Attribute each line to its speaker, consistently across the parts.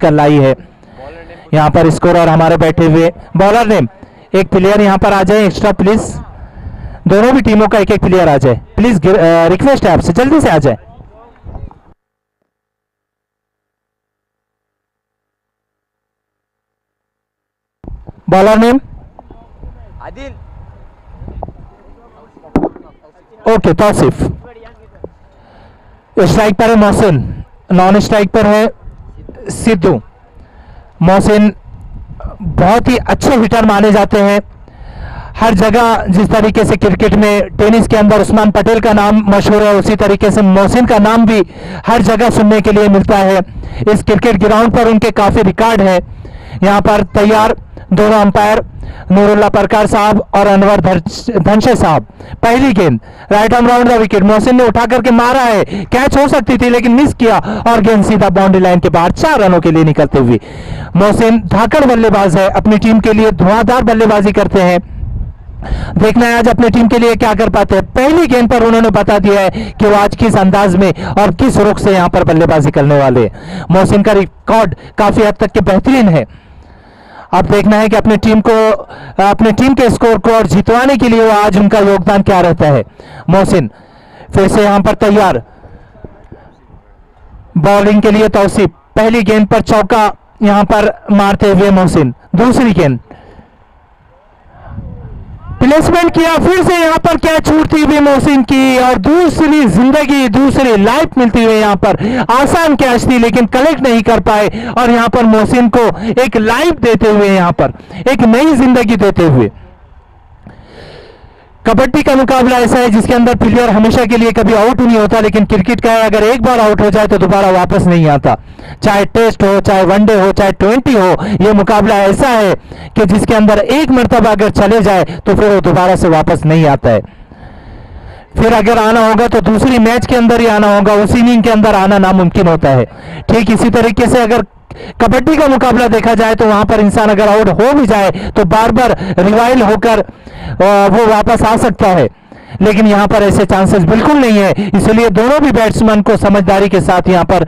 Speaker 1: कर लाई है। यहाँ पर स्कोरर हमारे बैठे हुए बॉलर नेम, एक प्लेयर यहाँ पर आ जाए एक्स्ट्रा प्लीज, दोनों भी टीमों का एक एक प्लेयर आ जाए प्लीज, रिक्वेस्ट है आपसे जल्दी से आ जाए। Bowler name
Speaker 2: Adil,
Speaker 1: okay Tauseef. Strike पर है मोहसिन, नॉन स्ट्राइक पर है सिद्धू। मोहसिन बहुत ही अच्छे हिटर माने जाते हैं हर जगह। जिस तरीके से क्रिकेट में टेनिस के अंदर उस्मान पटेल का नाम मशहूर है, उसी तरीके से मोहसिन का नाम भी हर जगह सुनने के लिए मिलता है। इस क्रिकेट ग्राउंड पर उनके काफी रिकॉर्ड है। यहाँ पर तैयार दोनों अंपायर नूरुल्लाह परकार साहब और अनवर धनशे साहब। पहली गेंद right arm round the wicket, Mohsin ने उठा करके मारा है, कैच हो सकती थी लेकिन मिस किया और गेंद सीधा बाउंड्री लाइन के बाहर 4 रनों के लिए निकलते हुए। मोहसिन धाकड़ बल्लेबाज है, अपनी टीम के लिए धुआंधार बल्लेबाजी करते हैं। देखना है आज अपनी टीम के लिए क्या कर पाते हैं। पहली गेंद पर उन्होंने बता दिया है कि वो आज किस अंदाज में और किस रुख से यहां पर बल्लेबाजी करने वाले हैं। मोहसिन का रिकॉर्ड काफी हद तक के बेहतरीन है। अब देखना है कि अपनी टीम के स्कोर को और जितवाने के लिए वो आज उनका योगदान क्या रहता है। मोहसिन फिर से यहां पर तैयार, बॉलिंग के लिए तौसीफ। पहली गेंद पर चौका यहां पर मारते हुए मोहसिन, दूसरी गेंद प्लेसमेंट किया, फिर से यहां पर कैच छूटती हुई मोहसिन की और दूसरी जिंदगी, दूसरी लाइफ मिलती हुई। यहां पर आसान कैच थी लेकिन कलेक्ट नहीं कर पाए और यहां पर मोहसिन को एक लाइफ देते हुए, यहां पर एक नई जिंदगी देते हुए। कबड्डी का मुकाबला ऐसा है जिसके अंदर प्लेयर हमेशा के लिए कभी आउट नहीं होता, लेकिन क्रिकेट का है अगर एक बार आउट हो जाए तो दोबारा वापस नहीं आता। चाहे टेस्ट हो, चाहे वनडे हो, चाहे 20 हो, यह मुकाबला ऐसा है कि जिसके अंदर एक मर्तबा अगर चले जाए तो फिर वो दोबारा से वापस नहीं आता है। फिर अगर आना होगा तो दूसरी मैच के अंदर ही आना होगा, उस इनिंग के अंदर आना नामुमकिन होता है। ठीक इसी तरीके से अगर कबड्डी का मुकाबला देखा जाए तो वहां पर इंसान अगर आउट हो भी जाए तो बार बार रिवाइल होकर वो वापस आ सकता है, लेकिन यहां पर ऐसे चांसेस बिल्कुल नहीं है। इसलिए दोनों भी बैट्समैन को समझदारी के साथ यहां पर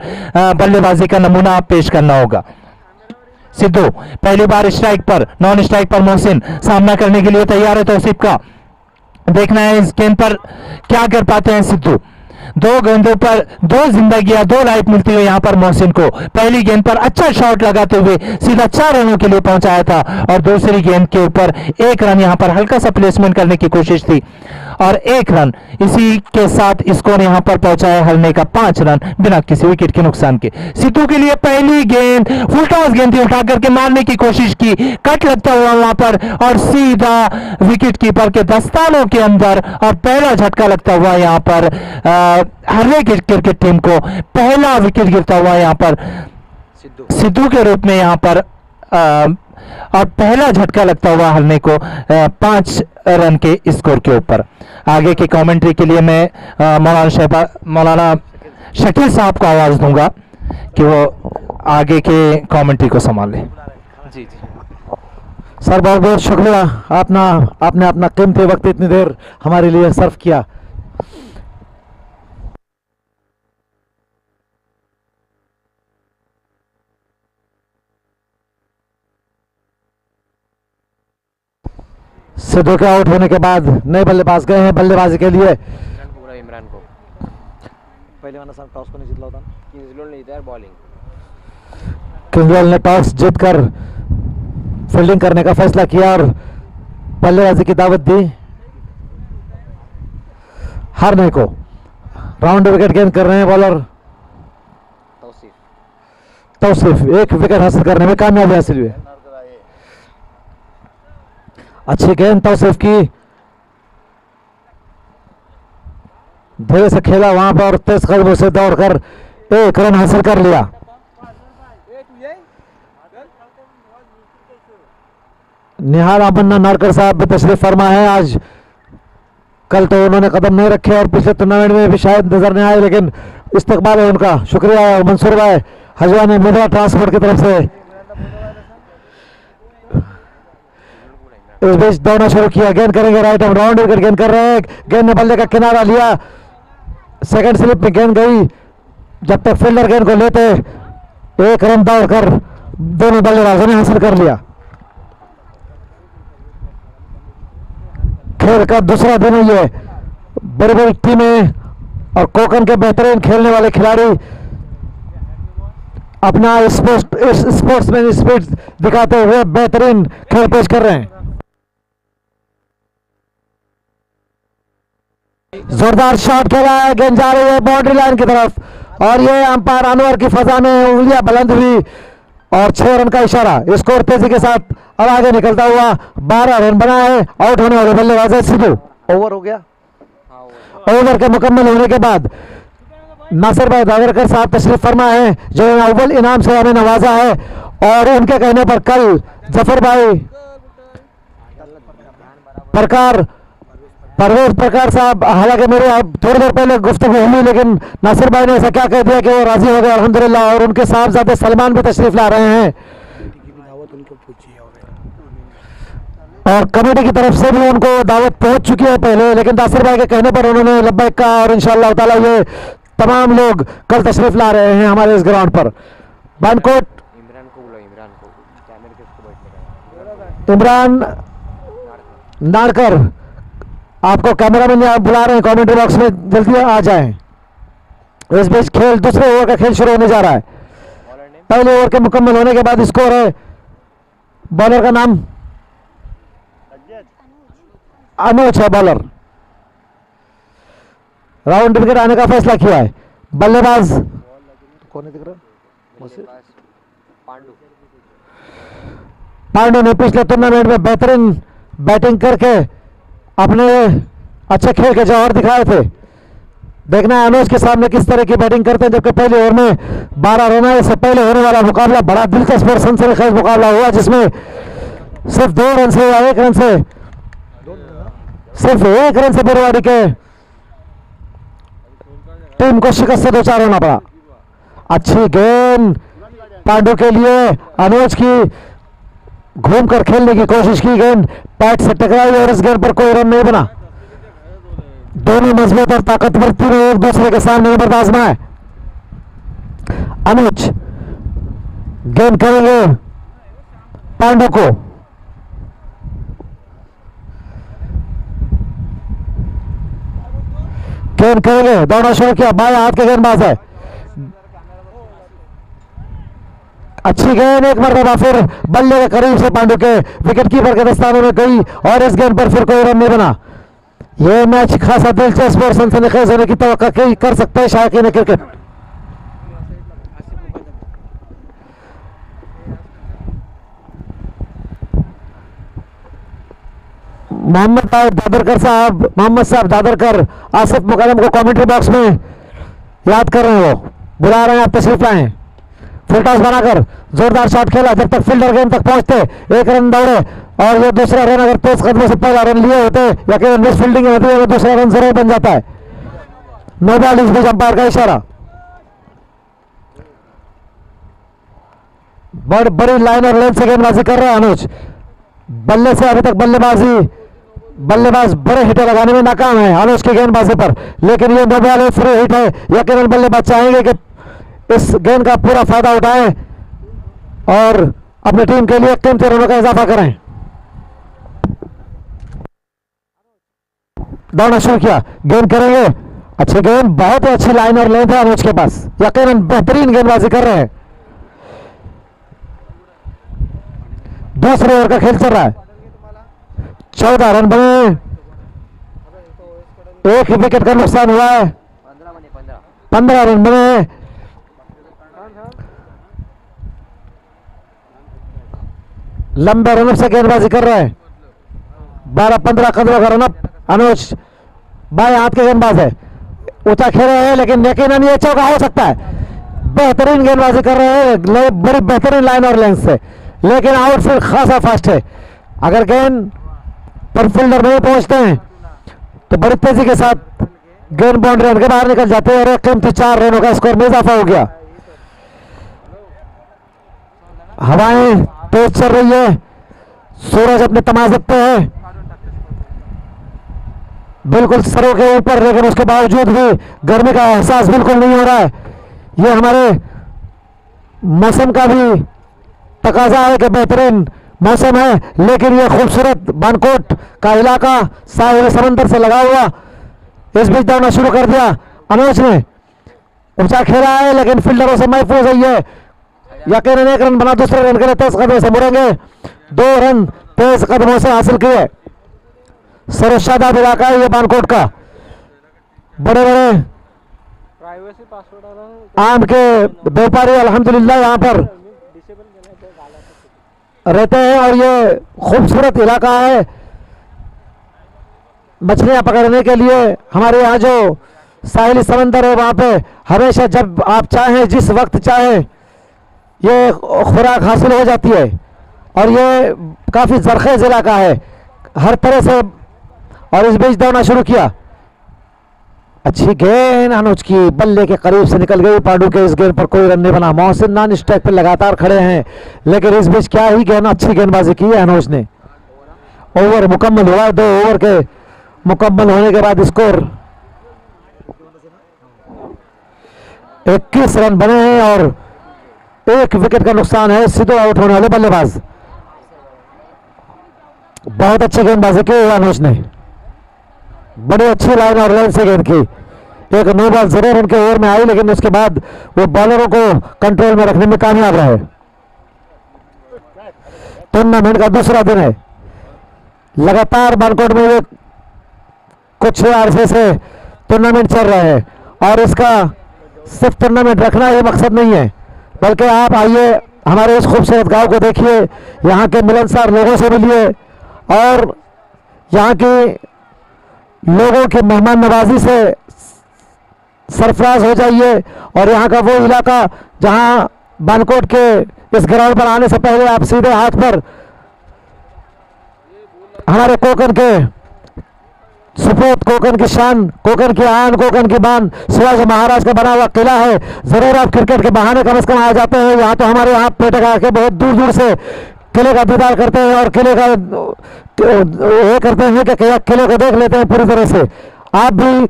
Speaker 1: बल्लेबाजी का नमूना पेश करना होगा। सिद्धू पहली बार स्ट्राइक पर, नॉन स्ट्राइक पर मोहसिन सामना करने के लिए तैयार है तौसीफ का। देखना है इस गेंद पर क्या कर पाते हैं सिद्धू। 2 गेंदों पर 2 जिंदगियां, 2 लाइफ मिलती हुई यहां पर मोहसिन को। पहली गेंद पर अच्छा शॉट लगाते हुए सीधा 4 रनों के लिए पहुंचाया था और दूसरी गेंद के ऊपर 1 रन यहां पर हल्का सा प्लेसमेंट करने की कोशिश थी और 1 रन। इसी के साथ स्कोर यहां पर पहुंचाया हरने का 5 रन बिना किसी विकेट के नुकसान के। सिद्धू के लिए पहली गेंद फुल टॉस गेंद थी, उठा करके मारने की कोशिश की, कट लगता हुआ वहां पर और सीधा विकेट कीपर के दस्तानों के अंदर और पहला झटका लगता हुआ यहां पर हरने की क्रिकेट टीम को पहला विकेट गिरता हुआ यहां पर सिद्धू के रूप में यहां पर और पहला झटका लगता हुआ हरने को 5 रन के स्कोर के ऊपर। आगे की कमेंट्री के लिए मैं मौलाना शकील साहब को आवाज दूंगा कि वो आगे के कमेंट्री को संभाले।
Speaker 2: जी
Speaker 3: सर बहुत बहुत शुक्रिया, आपने अपना कीमती वक्त इतनी देर हमारे लिए सर्व किया। सिद्धू के आउट होने के बाद नए बल्लेबाज गए हैं बल्लेबाजी के लिए।
Speaker 2: इमरान को
Speaker 3: पहले वाला साहब टॉस को नहीं जीतला होता,
Speaker 2: किंग्सलोल नहीं था बॉलिंग,
Speaker 3: किंग्सलोल ने टॉस जीतकर फील्डिंग करने का फैसला किया और बल्लेबाजी की दावत दी हारने को। राउंड विकेट गेंद कर रहे हैं बॉलर तौसीफ, 1 विकेट हासिल करने में कामयाबी हासिल हुई। अच्छी गेंद तौसीफ की, धीरे से खेला वहां पर, तेज कदमों से दौड़कर 1 रन हासिल कर लिया। निहाल अमन्ना नारकर साहब भी तशरीफ फरमा है आज। कल तो उन्होंने कदम नहीं रखे और पिछले टूर्नामेंट में भी शायद नजर नहीं आए, लेकिन इस्तकबाल है उनका। शुक्रिया मंसूर भाई हजवा ने मुद्रा ट्रांसपोर्ट की तरफ से इस बीच दौड़ना शुरू किया। गेंद करेंगे राइट आर्म राउंड विकेट गेंद कर रहे हैं, गेंद ने बल्ले का किनारा लिया, सेकंड स्लिप में गेंद गई। जब तक फील्डर गेंद को लेते एक रन दौड़कर दोनों बल्लेबाजों ने हासिल कर लिया। खेल का दूसरा दिन है ये। बड़ी बड़ी टीमें और कोकन के बेहतरीन खेलने वाले खिलाड़ी अपना स्पोर्ट्समैन स्पिरिट दिखाते हुए बेहतरीन खेल पेश कर रहे हैं। जोरदार शॉट खेला है, गेंद जा रही है बाउंड्री लाइन की तरफ और ये अंपायर अनवर की फजा में उंगलियां बुलंद हुई और 6 रन का इशारा। स्कोर तेजी के साथ अब आगे निकलता हुआ 12 रन बना है। आउट होने वाले बल्लेबाज है सिद्धू। ओवर हो गया। ओवर के मुकम्मल होने के बाद नासिर भाई दादरकर साहब तशरीफ फरमा है जो अव्वल इनाम से हमें नवाजा है और उनके कहने पर कल जफर भाई परवेज प्रकार साहब, हालांकि मेरे अब थोड़ी देर पहले गुफ्तगू हुई लेकिन नासिर भाई ने ऐसा क्या कह दिया कि वो राजी हो गए अल्हम्दुलिल्लाह और उनके साहबजादे सलमान भी तशरीफ ला रहे हैं और कमेटी की तरफ से भी उनको दावत पहुंच चुकी है पहले, लेकिन नासिर भाई के कहने पर उन्होंने लब्बैक कहा और इंशाअल्लाह ताला ये तमाम लोग कल तशरीफ ला रहे हैं हमारे इस ग्राउंड पर। बानकोट
Speaker 2: इमरान को बोलो, इमरान को कैमरे के उसको बैठने का।
Speaker 3: इमरान नाड़कर आपको कैमरा मैन बुला रहे हैं, कमेंट्री बॉक्स में जल्दी आ जाएं। इस बीच खेल दूसरे ओवर का खेल शुरू होने जा रहा है।
Speaker 2: बॉलर ने
Speaker 3: पहले ओवर के मुकम्मल होने के बाद स्कोर है, बॉलर का नाम अनुज है, बॉलर राउंड विकेट आने का फैसला किया है। बल्लेबाज कौन दिख रहा है?
Speaker 2: पांडु।
Speaker 3: पांडु ने पिछले टूर्नामेंट में बेहतरीन बैटिंग करके अपने अच्छे खेल के जौहर दिखाए थे। देखना है अनुज के सामने किस तरह की बैटिंग करते हैं, जबकि पहले ओवर में 12 रन आए। इससे पहले होने वाला मुकाबला बड़ा दिलचस्प और सनसनीखेज मुकाबला हुआ जिसमें सिर्फ 2 रन से या 1 रन से बिरवाड़ी के टीम को शिकस्त से 2-4 होना पड़ा। अच्छी गेंद पांडु के लिए, अनुज की घूमकर खेलने की कोशिश की, गेंद पैट से टकराई और इस गेंद पर कोई रन नहीं बना। दोनों मजबूत और ताकतवर टीमें एक दूसरे के सामने नंबर आजमाए। अनुज गेंद करेंगे पांडु को, गेंद करेंगे, दौड़ना शुरू किया, बाएं हाथ के गेंदबाज है। अच्छी गेंद एक मरतबा फिर बल्ले के करीब से पांडु के विकेट कीपर के दस्ताने में गई और इस गेंद पर फिर कोई रन नहीं बना। यह मैच खासा दिलचस्प और सनसनीखेज होने की तवक्को कर सकते हैं शायकीन क्रिकेट। मोहम्मद साहब दादरकर आसिफ मुकदम को कमेंट्री बॉक्स में याद कर रहे हैं, वो बुला रहे हैं, आप तशरीफ लाएं। फुल टॉस बनाकर जोरदार शॉट खेला, जब तक फील्डर गेंद तक पहुंचते 1 रन दौड़े और ये दूसरा रन अगर तेज कदमों से पहला रन लिए होते या कि मिस फील्डिंग होती है तो दूसरा रन जरूर बन जाता है। नो बॉल, इस बीच अंपायर का इशारा। बड़ी लाइन और लेंथ से गेंदबाजी कर रहे हैं अनुज। बल्ले से अभी तक बल्लेबाज बड़े हिट लगाने में नाकाम है अनुज की गेंदबाजी पर, लेकिन ये नो बॉल फ्री हिट है। यकीनन बल्लेबाज चाहेंगे कि इस गेंद का पूरा फायदा उठाएं और अपनी टीम के लिए कीमती रनों का इजाफा करें। दौड़ना शुरू किया, गेंद करेंगे, अच्छी गेंद, बहुत ही अच्छी लाइन और लेंथ है अनुज के पास, यकीनन बेहतरीन गेंदबाजी कर रहे हैं। दूसरे ओवर का खेल चल रहा है, 14 रन बने, 1 विकेट का नुकसान हुआ है, 15 रन बने। लंबे रनअप से गेंदबाजी कर रहे हैं, 12-15 कदमों का रनअप। अनुज बाएं हाथ के गेंदबाज है, ऊंचा खेल रहे हैं लेकिन यकीनन ये चौका हो सकता है। बेहतरीन गेंदबाजी कर रहे हैं, बड़ी बेहतरीन लाइन और लेंथ से, लेकिन आउटफील्ड खासा फास्ट है। अगर गेंद पर फील्डर नहीं पहुंचते हैं तो बड़ी तेजी के साथ गेंद बाउंड्री रन के बाहर निकल जाते हैं और एक कीमती 4 रनों का स्कोर में इजाफा हो गया। हवाएं तेज चल रही है, सूरज अपने तमाज़त पे है, बिल्कुल सरों के ऊपर, लेकिन उसके बावजूद भी गर्मी का एहसास बिल्कुल नहीं हो रहा है। ये हमारे मौसम का भी तकाजा है कि बेहतरीन मौसम है, लेकिन ये खूबसूरत बानकोट का इलाका साहिल समंदर से लगा हुआ। इस बीच दौड़ना शुरू कर दिया अनुज ने, ऊंचा खेला है लेकिन फील्डरों से महफूज है ये। यकीनन एक रन बना, दूसरे रन के लिए तेज कदमों से मुड़ेंगे। 2 रन तेज कदमों से हासिल किए। सरशादाब इलाका है ये बानकोट का, बड़े बड़े
Speaker 2: प्राइवेसी पासवर्ड वाला
Speaker 3: आम के व्यापारी अल्हम्दुलिल्लाह यहाँ पर
Speaker 2: डिसेबल करना
Speaker 3: रहते हैं और ये खूबसूरत इलाका है मछलियां पकड़ने के लिए। हमारे यहाँ जो साहिली समंदर है वहाँ पे हमेशा जब आप चाहें जिस वक्त चाहें ये खुराक हासिल हो जाती है और ये काफ़ी जरखेज इलाका है हर तरह से। और इस बीच दौड़ना शुरू किया, अच्छी गेंद अनुज की बल्ले के करीब से निकल गई। पांडु के इस गेंद पर कोई रन नहीं बना। मोहसिन नान स्ट्राइक पर लगातार खड़े हैं, लेकिन इस बीच क्या ही गेंद, अच्छी गेंदबाजी की है अनुज ने। ओवर मुकम्मल हुआ, 2 ओवर के मुकम्मल होने के बाद स्कोर 21 रन बने हैं और 1 विकेट का नुकसान है। सीधे आउट होने वाले बल्लेबाज। बहुत अच्छी गेंदबाजी की अनुज ने, बड़ी अच्छी लाइन और लाइन से गेंद की। एक नो बॉल जरूर उनके ओवर में आई, लेकिन उसके बाद वो बॉलरों को कंट्रोल में रखने में कामयाब रहे। टूर्नामेंट का दूसरा दिन है, लगातार बानकोट में ये कुछ अरसे से टूर्नामेंट चल रहे हैं और इसका सिर्फ टूर्नामेंट रखना ये मकसद नहीं है, बल्कि आप आइए हमारे इस खूबसूरत गांव को देखिए, यहाँ के मिलनसार लोगों से मिलिए और यहाँ की लोगों की मेहमान नवाजी से सरफराज हो जाइए। और यहाँ का वो इलाका जहाँ बानकोट के इस ग्राउंड पर आने से पहले आप सीधे हाथ पर हमारे कोकन के सपूत, कोकन की शान, कोकन की आन, कोकन की बान, शिवाजी महाराज का बना हुआ किला है। जरूर आप क्रिकेट के बहाने कम से कम आ जाते हैं यहाँ, तो हमारे यहाँ पेट आके बहुत दूर दूर से किले का दीदार करते हैं और किले का ये करते हैं कि किले को देख लेते हैं पूरी तरह से। आप भी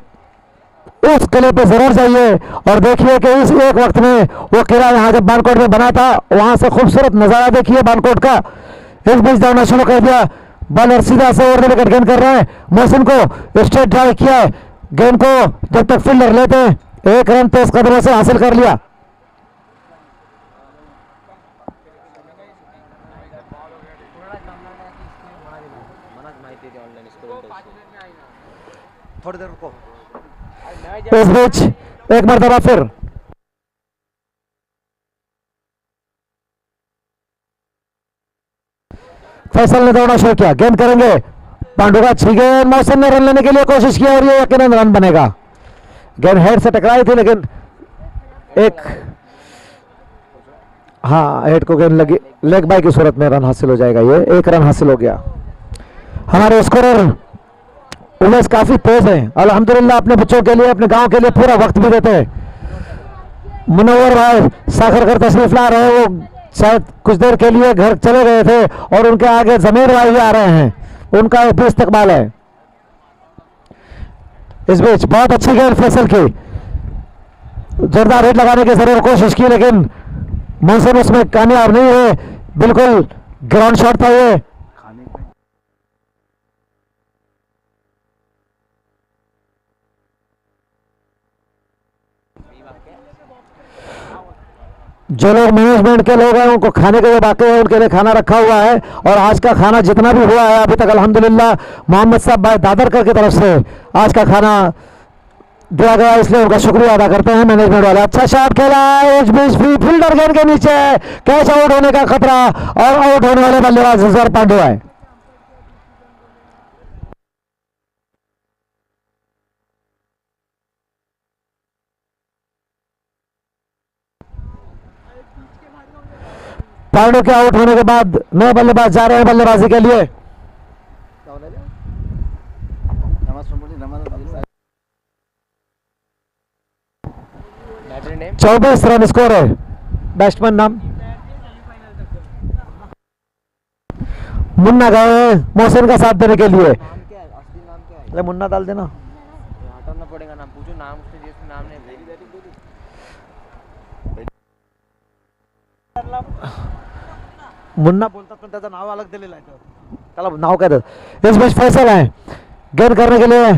Speaker 3: उस किले पे जरूर जाइए और देखिए कि इस एक वक्त में वो किला यहाँ जब बानकोट में बना था, वहां से खूबसूरत नजारा देखिए बानकोट का। इस बीच दौड़ना शुरू कर दिया, बॉलर सीधा से ओवर विकेट गेंद कर रहे हैं। मोहसिन को स्ट्रेट ड्राइव किया है, गेंद को जब तक फील्डर लेते हैं 1 रन तेज कदमों से हासिल कर लिया।
Speaker 2: थोड़ी देर रुको।
Speaker 3: इस बीच एक मरतबा फिर फैसल ने दौड़ना शुरू किया, गेंद करेंगे पांडु का, अच्छी गेंद। मौसम ने रन लेने के लिए कोशिश की और ये यकीनन रन बनेगा। गेंद हेड से टकराई थी लेकिन एक हेड को गेंद लगी, लेग बाय की सूरत में रन हासिल हो जाएगा। ये 1 रन हासिल हो गया। हमारे स्कोरर उमेश काफी तेज है अल्हम्दुलिल्लाह, अपने बच्चों के लिए, अपने गांव के लिए पूरा वक्त भी देते हैं। मुनव्वर भाई साखर कर तशरीफ ला रहे हैं, वो शायद कुछ देर के लिए घर चले गए थे और उनके आगे जमीर भाई भी आ रहे हैं, उनका भी इस्तकबाल है। इस बीच बहुत अच्छी गेंद फैसल की, जोरदार हिट लगाने की जरूर कोशिश की लेकिन मोहसिन उसमें कामयाब नहीं हुए। बिल्कुल ग्राउंड शॉट था ये। जो लोग मैनेजमेंट के लोग हैं उनको खाने के लिए बाकी है, उनके लिए खाना रखा हुआ है और आज का खाना जितना भी हुआ है अभी तक अल्हम्दुलिल्लाह मोहम्मद साहब भाई दादरकर की तरफ से आज का खाना दिया गया, इसलिए उनका शुक्रिया अदा करते हैं मैनेजमेंट वाले। अच्छा शॉट खेला है, इस बीच भी फील्डर गेंद के नीचे है, कैच आउट होने का खतरा और आउट होने वाले बल्लेबाज जफर पांडु है। पांडु के आउट होने के बाद नए बल्लेबाज जा रहे हैं बल्लेबाजी के लिए। 24 रन स्कोर है। बैट्समैन नाम मुन्ना गए मोहसिन का साथ देने के लिए।
Speaker 2: नाम क्या है, असली नाम क्या है?
Speaker 3: अरे मुन्ना डाल देना।
Speaker 2: हटाना पड़ेगा नाम, पूछो नाम उससे जिसमें नाम नहीं।
Speaker 3: मुन्ना बोलतात पण त्याचं नाव अलग दिलेलं आहे त्याला नाव काय देतात इस बीच फैसल है गेंद करने के लिए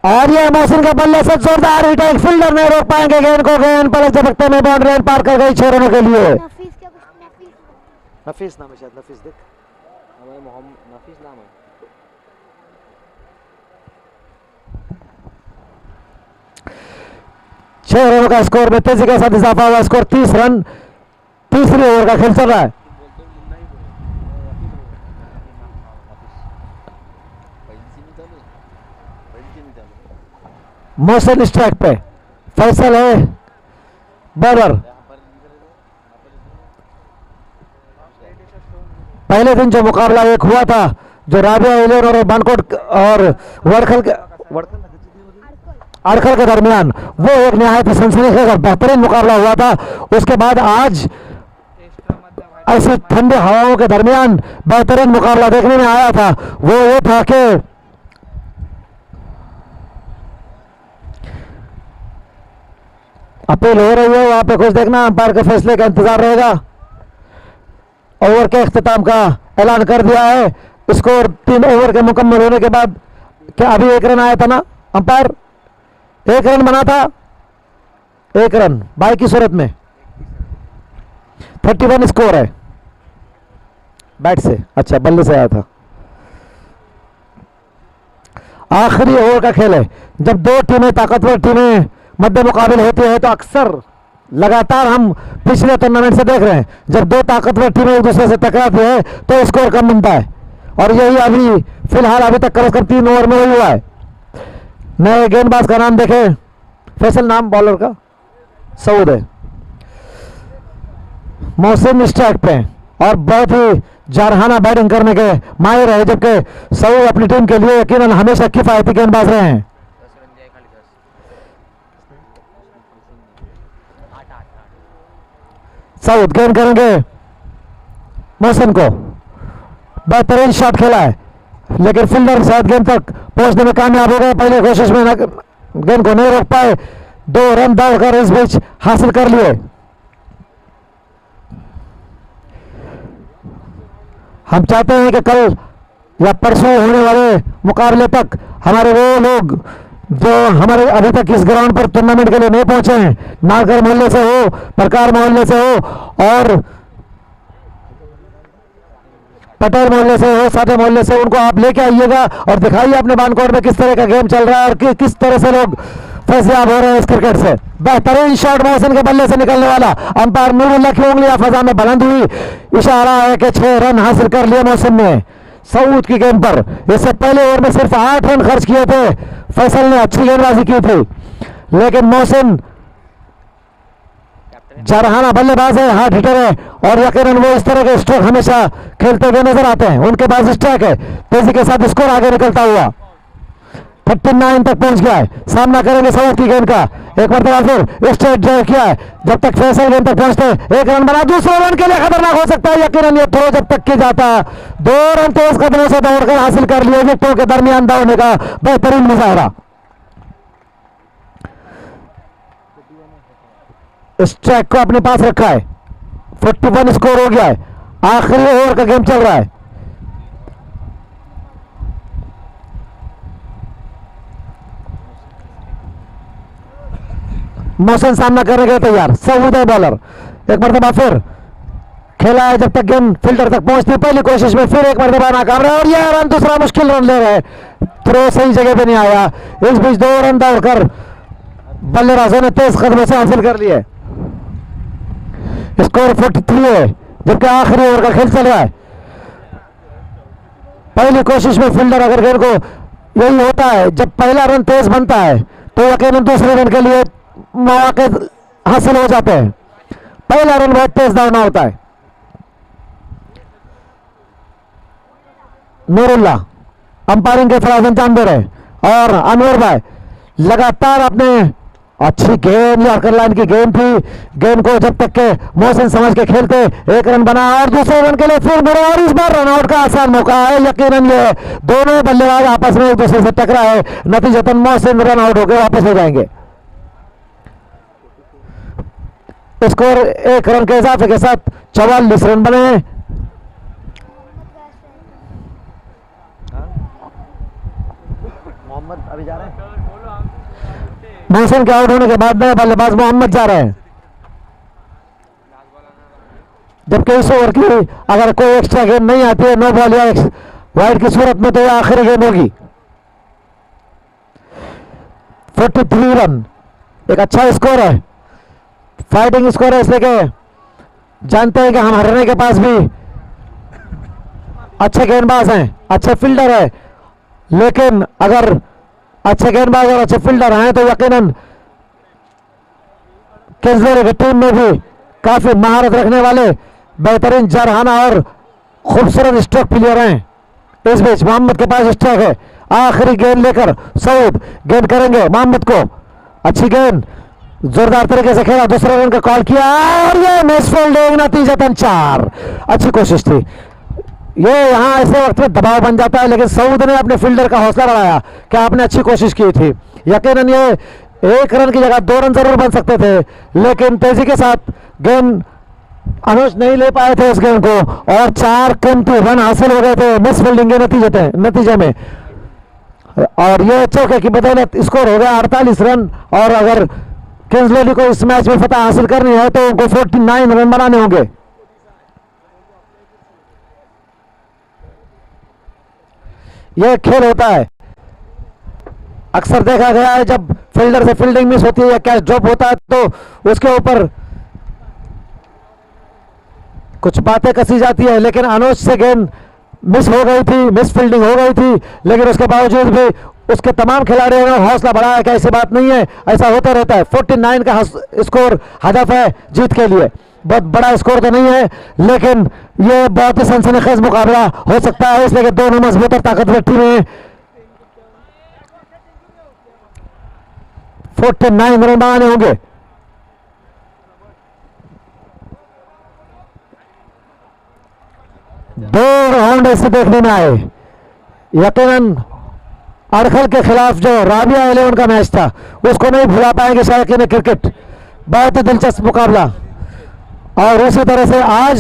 Speaker 3: और ये मोहसिन का बल्ले से जोरदार हिट एक फील्डर नहीं रोक पाएंगे गेंद को गेंद पलक झपकते में बाउंड्री लाइन पार कर गई 6 रनों के लिए नफीस नाम है शायद नफीस देख
Speaker 2: हमें मोहम्मद नफीस नाम है।
Speaker 3: 6 रनों का स्कोर में तेजी के साथ इजाफा हुआ स्कोर 30 रन तीसरी ओवर का खेल चल रहा है मोहसिन स्ट्राइक पे फैसल है बॉलर पहले दिन जो मुकाबला एक हुआ था जो राबिया इलेवन और बानकोट और अड़खल के दरमियान वो एक निहायत सनसनीखेज बेहतरीन मुकाबला हुआ था। उसके बाद आज ऐसी ठंडी हवाओं के दरमियान बेहतरीन मुकाबला देखने में आया था वो ये था कि अपील हो रही है वहां पे कुछ देखना अंपायर के फैसले का इंतजार रहेगा। ओवर के अख्तिताम का ऐलान कर दिया है। स्कोर 3 ओवर के मुकम्मल होने के बाद क्या अभी 1 रन आया था ना अंपायर 1 रन बना था 1 रन बाई की सूरत में 31 स्कोर है बैट से अच्छा बल्ले से आया था। आखिरी ओवर का खेल है जब 2 टीमें ताकतवर टीमें मध्य मुकाबले होते हैं तो अक्सर लगातार हम पिछले टूर्नामेंट से देख रहे हैं जब 2 ताकतवर टीमें एक दूसरे से टकराती है तो स्कोर कम बनता है और यही अभी फिलहाल अभी तक कम से कम 3 ओवर में वही हुआ है। नए गेंदबाज का नाम देखें फैसल नाम बॉलर का सऊद है मोहसिन स्ट्राइक पे और बहुत ही जारहाना बैटिंग करने के माहिर है जबकि सऊद अपनी टीम के लिए यकीनन हमेशा किफायती गेंदबाज रहे हैं। सऊद गेंद करेंगे मोहसिन को बेहतरीन शॉट खेला है लेकिन फील्डर शायद गेंद तक पहुंचने में कामयाब हो गए पहले कोशिश में गेंद को नहीं रोक पाए 2 रन दौड़कर इस बीच हासिल कर लिए। हम चाहते हैं कि कल या परसों होने वाले मुकाबले तक हमारे वो लोग जो हमारे अभी तक इस ग्राउंड पर टूर्नामेंट के लिए नहीं पहुंचे हैं नागर मोहल्ले से हो प्रकार मोहल्ले से हो और पटेल मोहल्ले से हो साथे मोहल्ले से उनको आप लेके आइएगा और दिखाइए अपने बानकोट में किस तरह का गेम चल रहा है और किस तरह से लोग फैसयाब हो रहे हैं इस क्रिकेट से। बेहतरीन शॉट मोहसिन के बल्ले से निकलने वाला अंपायर नूरुल्लाह की उंगलियां फजा में बुलंद हुई इशारा है कि 6 रन हासिल कर लिए मोहसिन ने सऊद की गेंद पर। इससे पहले ओवर में सिर्फ 8 रन खर्च किए थे फैसल ने अच्छी गेंदबाजी की थी लेकिन मोहसिन जारहाना बल्लेबाज है हार्ड हिटर है और यकीनन वो इस तरह के स्ट्रोक हमेशा खेलते हुए नजर आते हैं। उनके पास स्ट्राइक है तेजी के साथ स्कोर आगे निकलता हुआ 39 तक पहुंच गया है। सामना करेंगे सऊद की गेंद का एक मरतबा फिर स्ट्रेट ड्राइव किया है जब तक फैसल गेंद तक पहुंचते 1 रन बना दूसरे रन के लिए खतरनाक हो सकता है यकीनन ये थ्रो जब तक की जाता 2 रन तेज कदमों से दौड़कर हासिल कर लिए विकेटों के दरमियान दौड़ने का बेहतरीन मुजाहरा। स्ट्राइक को अपने पास रखा है 41 स्कोर हो गया है आखिरी ओवर का गेम चल रहा है। मोहसिन सामना करने के तैयार सऊद है बॉलर एक मरतबा फिर खेला है जब तक गेंद फील्डर तक पहुंचती पहली कोशिश में फिर एक मरतबा नाकाम रहा और यह रन दूसरा मुश्किल रन ले रहे हैं थ्रो सही जगह पे नहीं आया। इस बीच 2 रन दौड़कर बल्लेबाजों ने तेज कदमों से हासिल कर लिए स्कोर 43 है जबकि आखिरी ओवर का खेल चल रहा है। पहली कोशिश में फील्डर अगर गेंद को यही होता है जब पहला रन तेज बनता है तो यकीनन दूसरे रन के लिए मौके हासिल हो जाते हैं। पहला रन बहुत तेज दौड़ना होता है। नूरुल्लाह अंपायरिंग के खिलाफ अंजाम दे रहे और अनवर भाई लगातार अपने अच्छी गेंद यार्कर लाइन की गेंद थी गेंद को जब तक के मोहसिन समझ के खेलते 1 रन बना और दूसरे रन के लिए फिर मुड़ा और इस बार रनआउट का आसान मौका है यकीनन ये दोनों बल्लेबाज आपस में एक दूसरे से टकराए नतीजतन मोहसिन रनआउट होकर वापस हो जाएंगे। स्कोर 1 रन के इजाफे के साथ 44 रन बने हैं। मोहम्मद अभी जा रहे हैं। मोहसिन के आउट होने के बाद नए बल्लेबाज मोहम्मद जा रहे हैं। जबकि इस ओवर की अगर कोई एक्स्ट्रा गेंद नहीं आती है, नो बॉल या वाइड की सूरत में, तो यह आखिरी गेंद होगी। 43 रन एक अच्छा स्कोर है, फाइटिंग स्कोर है, इसलिए कि जानते हैं कि हम हरने के पास भी अच्छे गेंदबाज हैं, अच्छे फील्डर है, लेकिन अगर अच्छे गेंदबाज और अच्छे फील्डर हैं तो यकीनन किंग्सले की टीम में भी काफी महारत रखने वाले बेहतरीन जरहाना और खूबसूरत स्ट्रोक प्लेयर हैं। इस बीच मोहम्मद के पास स्ट्रोक है, आखिरी गेंद लेकर सऊद गेंद करेंगे मोहम्मद को। अच्छी गेंद जोरदार तरीके से खेला, दूसरे रन का कॉल किया और ये मिस फील्डिंग, नतीजतन 4। अच्छी कोशिश थी, ये यहां ऐसे वक्त में दबाव बन जाता है, लेकिन सऊद ने अपने फील्डर का हौसला बढ़ाया कि आपने अच्छी कोशिश की थी। यकीनन ये 1 रन की जगह 2 रन जरूर बन सकते थे, लेकिन तेजी के साथ गेंद अनुज नहीं ले पाए थे उस गेंद को, और 4 कीमती रन हासिल हो गए थे मिस फील्डिंग के नतीजे में। और ये चौके की बदौलत स्कोर हो गया 48 रन, और अगर किंग्सले को इस मैच में फतह हासिल करनी है तो उनको 49 रन बनाने होंगे। यह खेल होता है, अक्सर देखा गया है जब फील्डर से फील्डिंग मिस होती है या कैच ड्रॉप होता है तो उसके ऊपर कुछ बातें कसी जाती है, लेकिन अनुज से गेंद मिस हो गई थी, मिस फील्डिंग हो गई थी, लेकिन उसके बावजूद भी उसके तमाम खिलाड़ियों ने हौसला बढ़ाया कि ऐसी बात नहीं है, ऐसा होता रहता है। 49 का स्कोर हदफ है जीत के लिए, बहुत बड़ा स्कोर तो नहीं है, लेकिन ये बहुत ही सनसनीखेज मुकाबला हो सकता है, इसलिए कि दोनों मजबूत और ताकतवर टीमें 49 रन बनाने होंगे। दो राउंड ऐसे देखने में आए, यकीनन अड़खल के खिलाफ जो राबिया 11 का मैच था उसको नहीं भुला पाएंगे शायकीन क्रिकेट। बहुत ही दिलचस्प मुकाबला, और उसी तरह से आज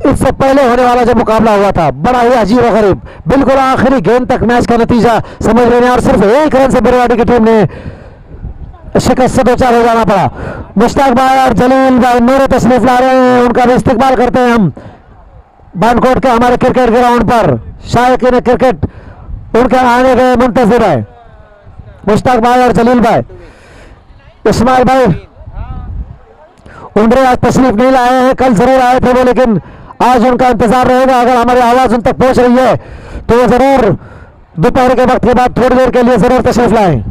Speaker 3: इससे पहले होने वाला जो मुकाबला हुआ था बड़ा ही अजीब और गरीब, बिल्कुल आखिरी गेंद तक मैच का नतीजा समझ लेने और सिर्फ 1 रन से बिरवाड़ी की टीम ने शिकस्त से 2-4 हो जाना पड़ा। मुश्ताक भाई और जलील भाई मेरे तशरीफ ला रहे हैं, उनका भी इस्तकबाल करते हैं हम बानकोट के हमारे क्रिकेट ग्राउंड पर। शायकीन क्रिकेट उनके आने के मुंतजिर है, मुश्ताक भाई और जलील भाई। इस्माइल भाई उमरे आज तशरीफ नहीं लाए हैं, कल जरूर आए थे वो, लेकिन आज उनका इंतजार रहेगा। अगर हमारी आवाज उन तक पहुंच रही है तो वो जरूर दोपहर के वक्त के बाद थोड़ी देर के लिए जरूर तशरीफ लाएं।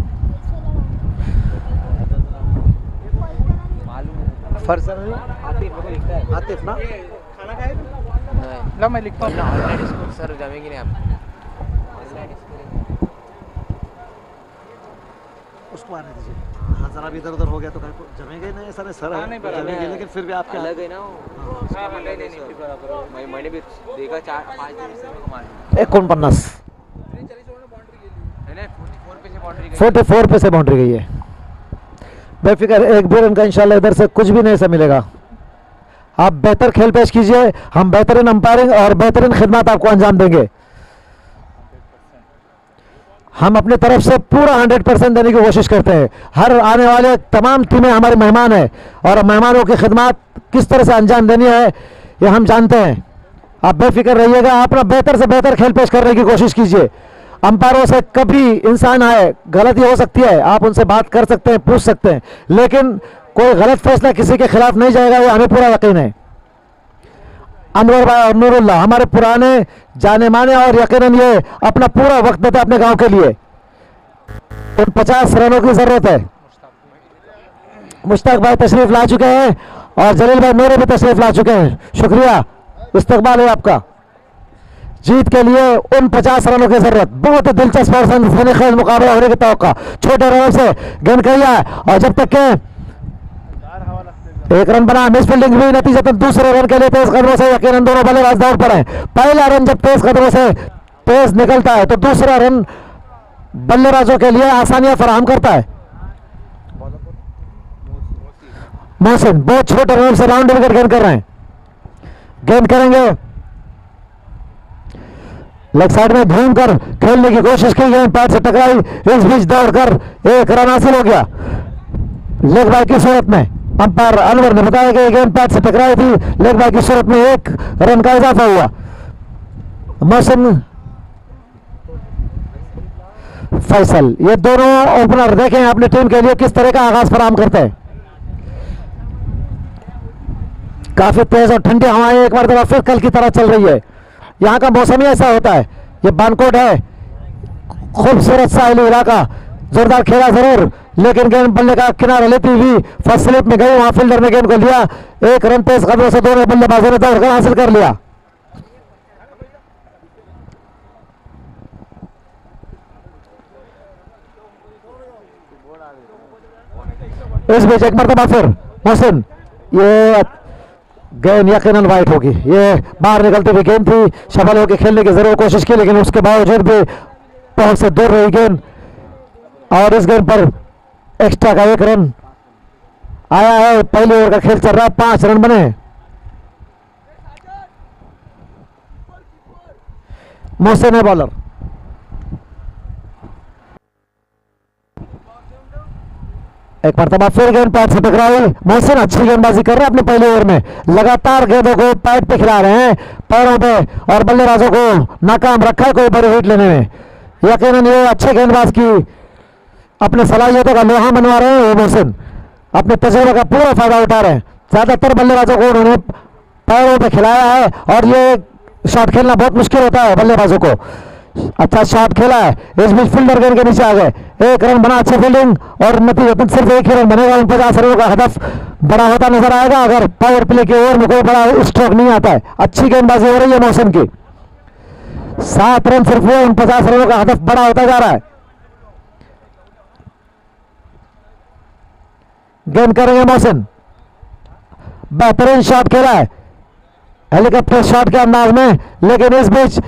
Speaker 3: आतिफ ना
Speaker 2: खाना खाए ना, मैं लिखता हूँ ऑनलाइन स्कोर सर जमेंगे नहीं आप ऑनलाइन स्कोर
Speaker 3: उसको आने दीजिए। हाँ जरा भी इधर उधर हो गया तो जमेंगे नहीं, ऐसा नहीं सर जमेंगे, लेकिन फिर भी आपके
Speaker 2: अलग है ना वो। नहीं मैंने भी देखा 4-5 दिन से मेरे को मालूम
Speaker 3: 49
Speaker 2: है ना 44 पे से बाउंड्री गई,
Speaker 3: 44 पे से बाउंड्री गई है। बेफिक्र एक भी रन का इंशाल्लाह इधर से कुछ भी नहीं ऐसा मिलेगा। आप बेहतर खेल पेश कीजिए, हम बेहतरीन अंपायरिंग और बेहतरीन खिदमत आपको अंजाम देंगे। हम अपनी तरफ से पूरा 100% देने की कोशिश करते हैं। हर आने वाले तमाम टीमें हमारे मेहमान हैं और मेहमानों की खिदमत किस तरह से अंजाम देनी है ये हम जानते हैं। आप बेफिक्र रहिएगा, अपना बेहतर से बेहतर खेल पेश करने की कोशिश कीजिए। अंपायरों से कभी इंसान आए, गलती हो सकती है, आप उनसे बात कर सकते हैं, पूछ सकते हैं, लेकिन कोई गलत फैसला किसी के खिलाफ नहीं जाएगा, ये हमें पूरा यकीन है। अनवर भाई और नूरुल्लाह हमारे पुराने जाने माने और यकीनन ये अपना पूरा वक्त देते अपने गांव के लिए। उन 50 रनों की जरूरत है। मुश्ताक भाई तशरीफ ला चुके हैं और जलील भाई मेरे भी तशरीफ ला चुके हैं, शुक्रिया, इस्तकबाल है आपका। जीत के लिए उन 50 रनों की जरूरत, बहुत ही दिलचस्प और सनसनीखेज मुकाबला होने की तवक्का। छोटे रनों से गेंद करिया और जब तक के 1 रन बना, मिस फील्डिंग हुई, नतीजतन दूसरे रन के लिए तेज कदमों से यकीनन दोनों बल्लेबाज दौड़ पड़े। पहला रन जब तेज कदमों से तेज निकलता है तो दूसरा रन बल्लेबाजों के लिए आसानियां फराहम करता है। मोहसिन बहुत छोटे रन से राउंड विकेट गेंद कर रहे हैं, गेंद करेंगे लेग साइड में घूमकर खेलने की कोशिश की, गेंद पैर से टकराई, इस बीच दौड़कर एक रन हासिल हो गया लेग बाय की सूरत में। अंपायर अनवर ने बताया कि गेंद पैर से टकराई थी, लेग बाय की सूरत में एक रन का इजाफा हुआ। मोहसिन फैसल, ये दोनों ओपनर देखें अपनी टीम के लिए किस तरह का आगाज फराहम करते हैं। काफी तेज और ठंडी हवाएं एक बार फिर कल की तरह चल रही है। यहाँ का मौसम ही ऐसा होता है। ये बानकोट है, खूबसूरत साहिली इलाका, जोरदार खेला जरूर, लेकिन गेंद बल्ले का किनारा लेती हुई फर्स्ट स्लिप में गई, वहां फील्डर ने गेंद को लिया, एक रन तेज कदमों से दोनों बल्लेबाजों ने दौड़कर हासिल कर लिया। इस बीच एक मरतबा फिर मोहसिन, ये गेंद यकीनन वाइट होगी, ये बाहर निकलती हुई गेंद थी, सफल होकर खेलने की जरूर कोशिश की, लेकिन उसके बावजूद भी पहुंच से दूर रही गेंद, और इस गेंद पर एक्स्ट्रा का एक रन आया है। पहले ओवर का खेल चल रहा है, 5 रन बने। मोहसिन है बॉलर, एक मरतबा फिर गेंद पैड से टकराई। मोहसिन अच्छी गेंदबाजी कर रहे हैं अपने पहले ओवर में, लगातार गेंदों को पैड पे खिला रहे हैं, पैरों पे, और बल्लेबाजों को नाकाम रखा है कोई बड़ी हिट लेने में। यकीनन ये अच्छे गेंदबाज की अपने सलाहियतों का लोहा मनवा रहे हैं। मोहसिन अपने तजुर्बे का पूरा फायदा उठा रहे हैं, ज्यादातर बल्लेबाजों को उन्होंने पैरों पे खिलाया है, और ये शॉट खेलना बहुत मुश्किल होता है बल्लेबाजों को। अच्छा शॉट खेला है, इस बीच फील्डर गेंद के नीचे आ गए, एक रन बना, अच्छी फील्डिंग, और नतीजतन सिर्फ एक ही रन बनेगा। 50 रनों का हदफ बड़ा होता नजर आएगा अगर पावर प्ले के ओवर में कोई बड़ा स्ट्रोक नहीं आता है। अच्छी गेंदबाजी हो रही है मौसम की, 7 रन सिर्फ वो 50 रनों का हदफ बड़ा होता जा रहा है। गेंद करेंगे मोहसिन, बेहतरीन शॉट खेला है हेलीकॉप्टर शॉट के अंदाज में, लेकिन इस बीच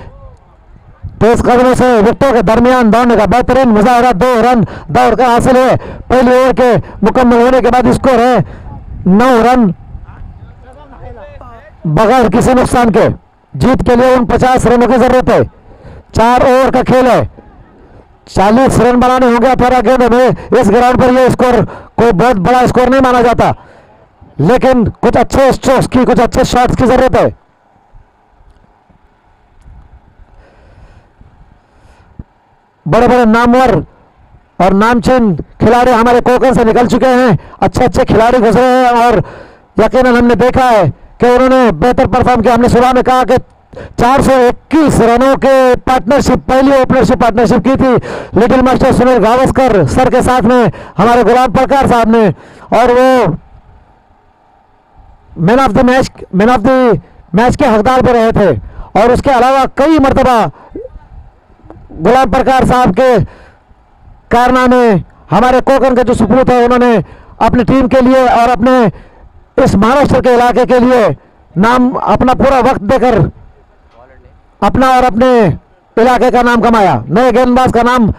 Speaker 3: तेज कदमों से विकेटों के दरमियान दौड़ने का बेहतरीन मुजाहरा, 2 रन दौड़ का हासिल है। पहले ओवर के मुकम्मल होने के बाद स्कोर है 9 रन बगैर किसी नुकसान के। जीत के लिए उन 50 रनों की जरूरत है, 4 ओवर का खेल है, 40 रन बनाने होंगे 18 गेंदों में। इस ग्राउंड पर यह स्कोर कोई बहुत बड़ा स्कोर नहीं माना जाता, लेकिन कुछ अच्छे स्ट्रोक्स की, कुछ अच्छे शॉट्स की जरूरत है। बड़े बड़े नामवर और नामचीन खिलाड़ी हमारे कोकन से निकल चुके हैं, अच्छे अच्छे खिलाड़ी गुजरे हैं, और यकीनन हमने देखा है कि उन्होंने बेहतर परफॉर्म किया। हमने सुबह में कहा कि 421 रनों के पार्टनरशिप, पहली ओपनरशिप पार्टनरशिप की थी little master Sunil Gavaskar sir के साथ में हमारे गुलाम प्रकार साहब ने, और वो मैन ऑफ द मैच के हकदार भी रहे थे। और उसके अलावा कई मरतबा गुलाम प्रकार साहब के कारनामे हमारे कोकन के जो सपूत है, उन्होंने अपनी टीम के लिए और अपने इस महाराष्ट्र के इलाके के लिए नाम, अपना पूरा वक्त देकर अपना और अपने इलाके का नाम कमाया। नए गेंदबाज का नाम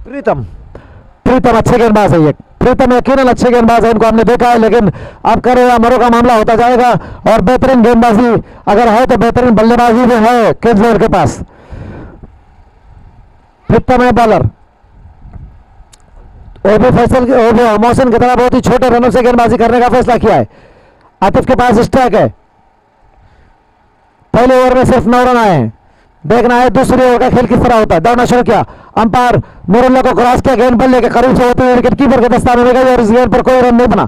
Speaker 3: प्रीतम अच्छे गेंदबाज है। ये प्रीतम यकीनन अच्छे गेंदबाज है, इनको हमने देखा है, लेकिन अब करे या मरो का मामला होता जाएगा। और बेहतरीन गेंदबाजी अगर है तो बेहतरीन बल्लेबाजी भी है केजरीवाल के पास। प्रीतम है बॉलर, ओबी फैसल मोहसिन की तरह बहुत ही छोटे रनों से गेंदबाजी करने का फैसला किया है। आतिफ के पास स्ट्राइक है, पहले ओवर में सिर्फ 9 रन आए हैं। देखना है दूसरे ओवर का खेल किस तरह होता है। दौड़ना शुरू किया, अंपायर नूरुल्लाह को क्रॉस किया, गेंद बल्ले के करीब से होते हुए विकेट कीपर के दस्ताने में गई और इस गेंद पर कोई रन नहीं बना।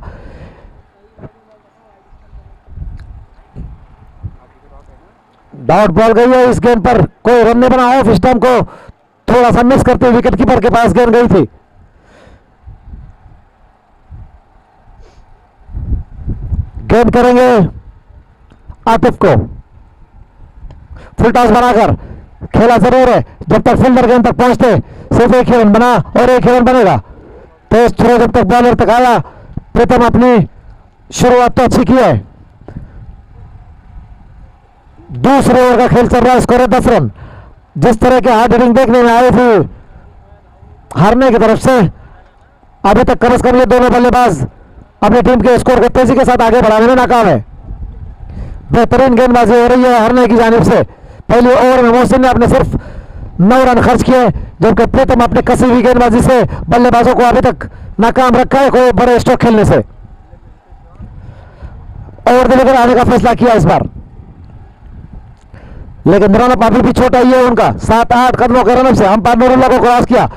Speaker 3: डॉट बॉल गई है, इस गेंद पर कोई रन नहीं बना। ऑफ स्टंप को थोड़ा सा मिस करते हुए विकेट कीपर के पास गेंद गई थी। गेंद करेंगे आतिफ को, फुल टॉस बनाकर खेला जरूर है, जब तक फील्डर गेंद तक पहुंचते सिर्फ एक ही रन बना और एक ही रन बनेगा। तेज थ्रो जब तक बॉलर तक आया, प्रीतम अपनी शुरुआत तो अच्छी की है। दूसरे ओवर का खेल चल रहा है, स्कोर है 10 रन। जिस तरह के हार्ड हिटिंग देखने में आई थी हारने की तरफ से अभी तक कम से कम ये दोनों बल्लेबाज अपनी टीम के स्कोर को तेजी के साथ आगे बढ़ाने में नाकाम है। बेहतरीन गेंदबाजी हो रही है हारने की जानिब से। पहले ओवर में मोहसिन ने अपने सिर्फ 9 रन खर्च किए, जबकि प्रीतम अपने कसी हुई गेंदबाजी से बल्लेबाजों को अभी तक नाकाम रखा है कोई बड़े स्ट्रोक खेलने से। ओवर दिलेकर आने का फैसला किया इस बार, लेकिन रन अप अभी भी छोटा ही है उनका। 7-8 कदमों के रन से अंपायर नूरुल्लाह को क्रॉस किया।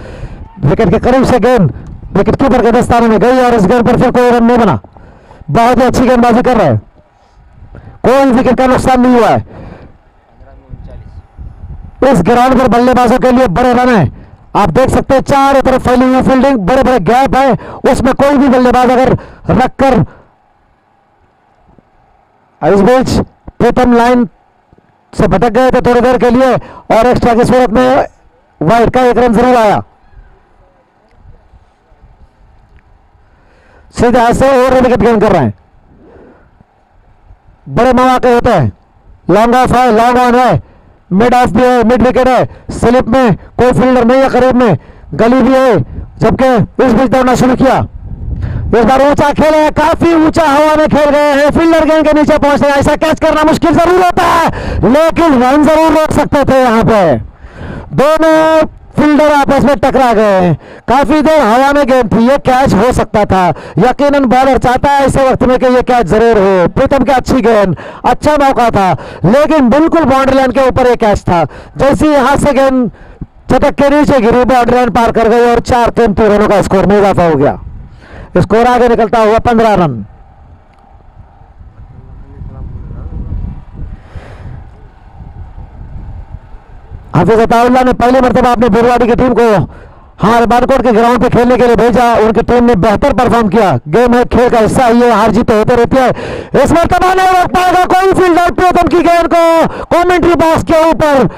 Speaker 3: विकेट के करीब से गेंद विकेट कीपर के दस्ताने में गई और इस गेंद पर फिर कोई रन नहीं बना। बहुत ही अच्छी गेंदबाजी कर रहे हैं, कोई विकेट का नुकसान नहीं हुआ है। इस ग्राउंड पर बल्लेबाजों के लिए बड़े रन है, आप देख सकते हैं चारों तरफ फैली हुई फील्डिंग, बड़े बड़े गैप है, उसमें कोई भी बल्लेबाज अगर रखकर इस बीच प्रीतम लाइन से भटक गए थे थोड़ी देर के लिए और एक्स्ट्रा की सूरत में वाइड का 1 रन जरूर आया। सीधे हाथ से ओवर विकेट गेन कर रहे हैं, बड़े मौके होते हैं। लॉन्ग ऑफ है, लॉन्ग ऑन है, मिड ऑफ भी है, मिड विकेट है, स्लिप में कोई फील्डर नहीं है, करीब में गली भी है, जबकि इस बीच दौड़ना शुरू किया। इस बार ऊंचा खेले हैं, काफी ऊंचा हवा में खेल गए हैं, फील्डर गेंद के नीचे पहुंचते हैं। ऐसा कैच करना मुश्किल जरूर होता है, लेकिन रन जरूर रोक सकते थे। यहाँ पे दोनों फील्डर आपस में टकरा गए, काफी देर हवा में गेंद थी, ये कैच हो सकता था। यकीनन बॉलर चाहता है ऐसे वक्त में कि ये कैच जरूर हो। प्रीतम की अच्छी गेंद, अच्छा मौका था, लेकिन बिल्कुल बाउंड्री लाइन के ऊपर एक कैच था। जैसे यहां से गेंद चटक के नीचे गिरी, बाउंड्री लाइन पार कर गई और 4 कीमती रनों का स्कोर में इजाफा हो गया। स्कोर आगे निकलता हुआ 15 रन। हाफिज अताउल्लाह ने पहली मरतबा अपनी बुरवाड़ी की टीम को बानकोट के ग्राउंड पे खेलने के लिए भेजा। उनकी टीम ने बेहतर परफॉर्म किया। गेम है, खेल का हिस्सा ही है, हार जीत तो होते रहती है। इस मरतबा नहीं रोक पाएगा कोई फील्डर प्रीतम की गेंद को। कमेंट्री बॉक्स के ऊपर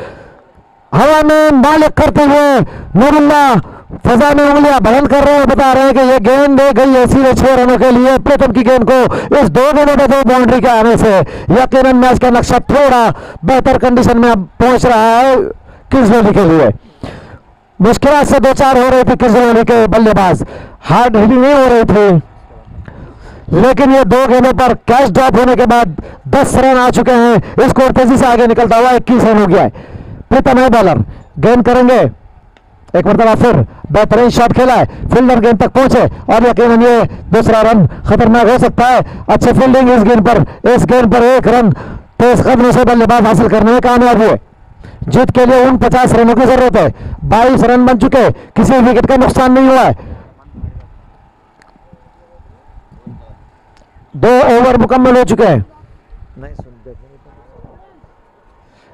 Speaker 3: हवा में मालिक करते हुए नूरुल्लाह फजा में उंगलियां बुलंद कर रहे हैं, बता रहे हैं कि ये गेंद दे गई है सीधे 6 रनों के लिए। प्रीतम की गेंद को इस 2 गेंदों में 2 बाउंड्री के आने से यकीनन मैच का नक्शा थोड़ा बेहतर कंडीशन में अब पहुंच रहा है किंग्स वैली के लिए। मुश्किल से 2-4 हो रही थी किंग्स वैली के बल्लेबाज, हार्ड हिटिंग नहीं हो रही थी, लेकिन ये 2 गेंदों पर कैच ड्रॉप होने के बाद 10 रन आ चुके हैं। स्कोर तेजी से आगे निकलता हुआ 21 रन हो गया है। प्रीतम है बॉलर, गेंद करेंगे एक मरतबा फिर बेहतरीन शॉट खेला है, फील्डर गेंद तक पहुंचे और यकीनन ये दूसरा रन खतरनाक हो सकता है। अच्छी फील्डिंग इस गेंद पर 1 रन तेज कदमों से बल्लेबाज हासिल करने में कामयाब हुए। जीत के लिए 49 रनों की जरूरत है। 22 रन बन चुके, किसी विकेट का नुकसान नहीं हुआ है। 2 ओवर मुकम्मल हो चुके हैं।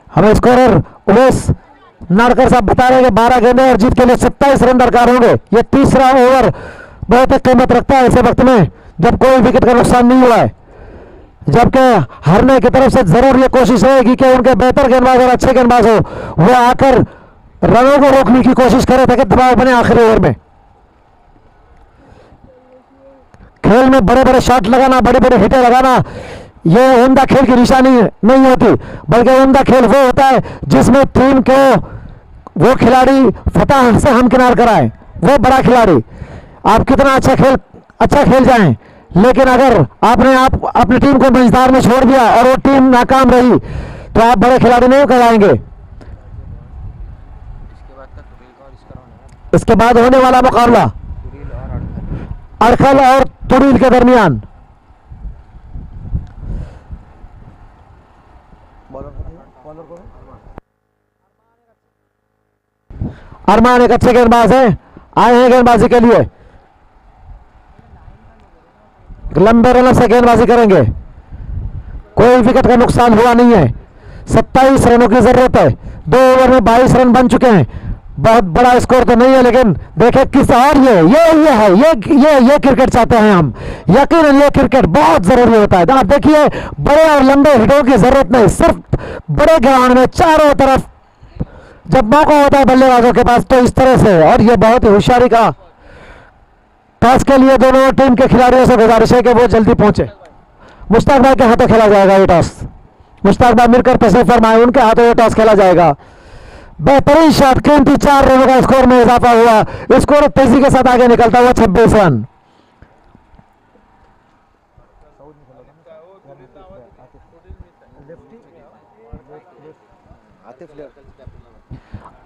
Speaker 3: हमें स्कोरर उवैस नाड़कर साहब बता रहे हैं कि 12 गेंदें और जीत के लिए 27 रन दरकार होंगे। ये तीसरा ओवर बहुत ही कीमत रखता है ऐसे वक्त में जब कोई विकेट का नुकसान नहीं हुआ है, जबकि हारने की तरफ से जरूर ये कोशिश रहेगी कि उनके बेहतर गेंदबाज और अच्छे गेंदबाज हो वो आकर रनों को रोकने की कोशिश करे ताकि दबाव बने आखिरी ओवर में। खेल में बड़े बड़े शॉट लगाना, बड़े बड़े हिटें लगाना ये उम्दा खेल की निशानी नहीं होती, बल्कि उम्दा खेल वो होता है जिसमें टीम को वो खिलाड़ी फतह से हमकिनार कराए। वो बड़ा खिलाड़ी, आप कितना अच्छा खेल जाएं, लेकिन अगर आपने अपनी टीम को मंझधार में छोड़ दिया और वो टीम नाकाम रही तो आप बड़े खिलाड़ी नहीं कहलाएंगे। इसके बाद होने वाला मुकाबला अड़खल और तुरील के दरमियान। अरमान एक अच्छे गेंदबाज है, आए हैं गेंदबाजी के लिए, लंबे रनों से गेंदबाजी करेंगे। कोई विकेट का नुकसान हुआ नहीं है। 27 रनों की जरूरत है। 2 ओवर में 22 रन बन चुके हैं। बहुत बड़ा स्कोर तो नहीं है, लेकिन देखें किस और ये क्रिकेट चाहते हैं हम। यकीनन ये क्रिकेट बहुत जरूरी होता है। आप देखिए बड़े और लंबे हिटों की जरूरत नहीं, सिर्फ बड़े ग्राउंड में चारों तरफ जब मौका होता है बल्लेबाजों के पास तो इस तरह से, और ये बहुत ही होशियारी का टॉस के लिए दोनों टीम के खिलाड़ियों से गुजारिश है कि वो जल्दी पहुंचे। मुश्ताक भाई के हाथों खेला जाएगा ये टॉस। मुश्ताक भाई मिलकर तशरीफ फरमाए, उनके हाथों ये टॉस खेला जाएगा। बेहतरीन शॉट, कीमती 4 रनों का स्कोर में इजाफा हुआ। स्कोर तेजी के साथ आगे निकलता हुआ 26 रन।